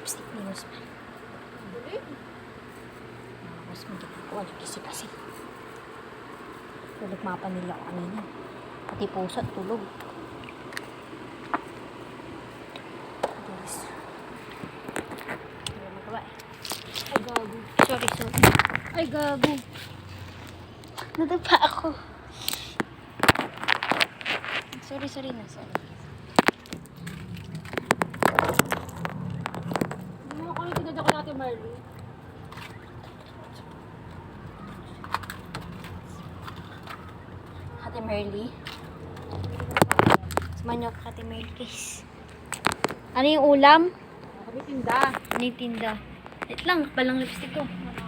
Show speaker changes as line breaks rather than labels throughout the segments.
lipstick ni Usman. Usman, ginagawa niya kasi. Tulog mapa nila ako kanina. Pati puso at tulog. Guys. Wala magawa eh. Ay, gago. Sorry. Ay, gago. Nadapa ako. Sorry na.
Ano kung itinadya ko natin, Marley?
Ate Merly. Sumanya ka, Ate Merly, guys. Ano yung ulam?
Kami tinda.
Ano yung tinda? Wait lang, palang lipstick ko. Sumanya ko.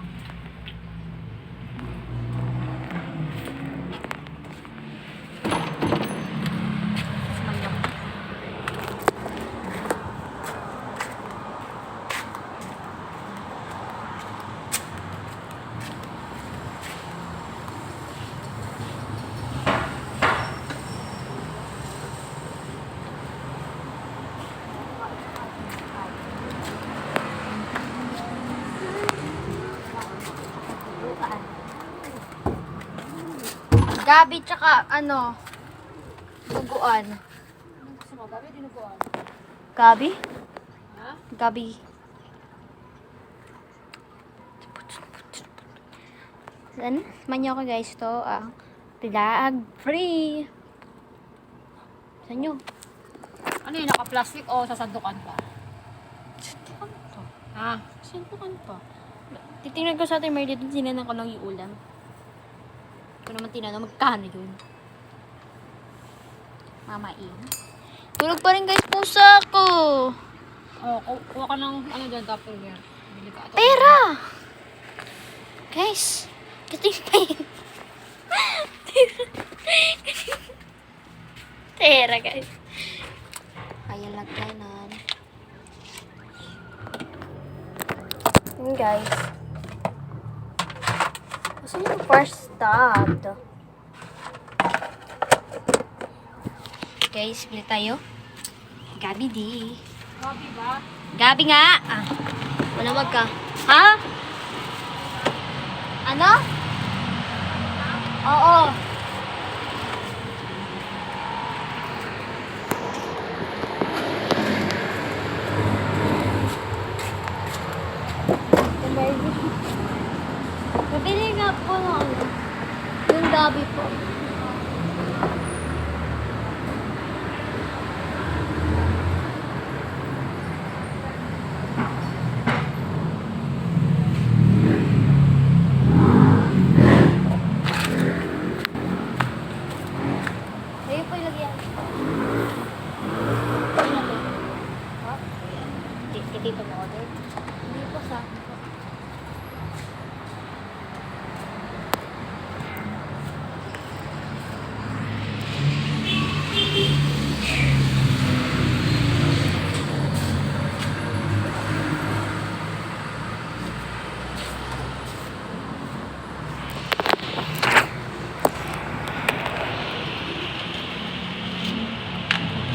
Gabi tsaka duguan.
Anong gusto mo? Gabi, dinuguan.
Gabi?
Ha?
Gabi. Ano? Manyo ko guys to ang vlog free. Saan nyo?
Ano yun? Naka-plastic o sasandukan pa?
Sandukan to.
Ha?
Sandukan pa. Titingnan ko sa ating Merly dun, tinanan ko lang yung ulam. Ito naman tinanong magkano yun. Mamain. Tulog pa rin guys pusa ko.
Oh, kuha ka ng ano dyan, Tupperware. Bili ka ito.
Pera! Guys, dating pa yun. Pera guys. Kaya lagyanan. Yun guys. Kasi yung first stop. Guys, bili tayo. Gabi di.
Gabi ba?
Gabi nga! Ah, malamag ka. Ha? Ano? Oo. Mabili nga po ng ano. Yung gabi po. Ayun po ilagyan. Ha? Titito mo order? Hindi po sa akin po.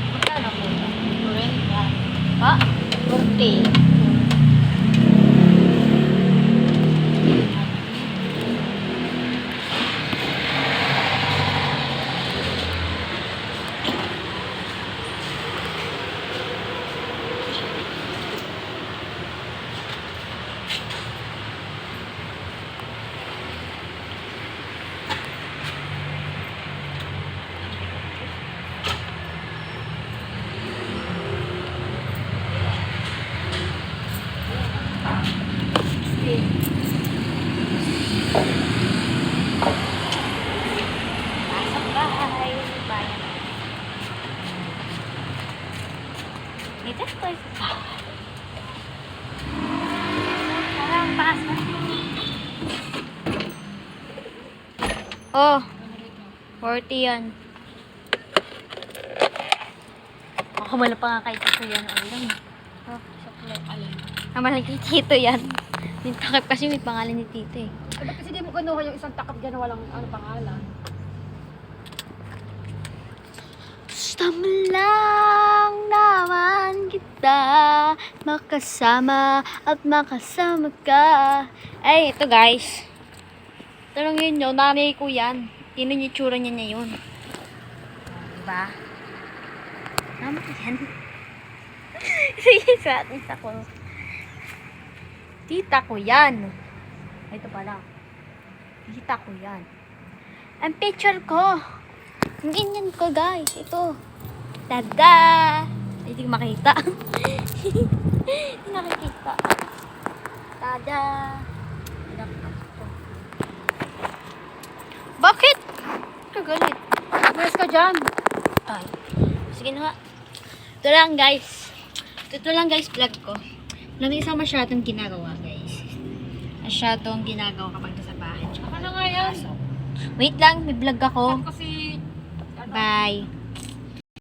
Magkano po ito? Ha? 40. Pasok bahay. Bayan. Dito po sa bahay. Parang pasok. Oh. 40 yan. Makamala pa nga kay Tito yan. Ulam. Oh, chocolate.
Alin?
Naman kay Tito yan. Yung takip kasi may pangalan ni Tito eh.
Ay, ba't kasi di mo kinuha yung isang takap dyan na walang ano pangalan?
Stamla! lang naman kita makasama at makasama ka. Ay, ito guys. Ito lang yun yun. Nanay ko yan. Tinan yung tsura niya ngayon. Diba? Tama yan. Sige, sa atin sa ko. Tita ko yan. Ito pala. Tita ko yan. Ang picture ko. Ang ganyan ko guys. Ito. Tada! Hindi ko makita. Hindi nakikita. Tada! Bakit? Kagalit.
Umayos ka dyan.
Ay. Sige na nga. Ito lang guys. Ito lang guys vlog ko. Walang isa masyadong ginagawa guys. Masyadong ginagawa kapag nasa bahay.
Ano nga yan?
Wait lang, may vlog ako.
Kasi...
Bye.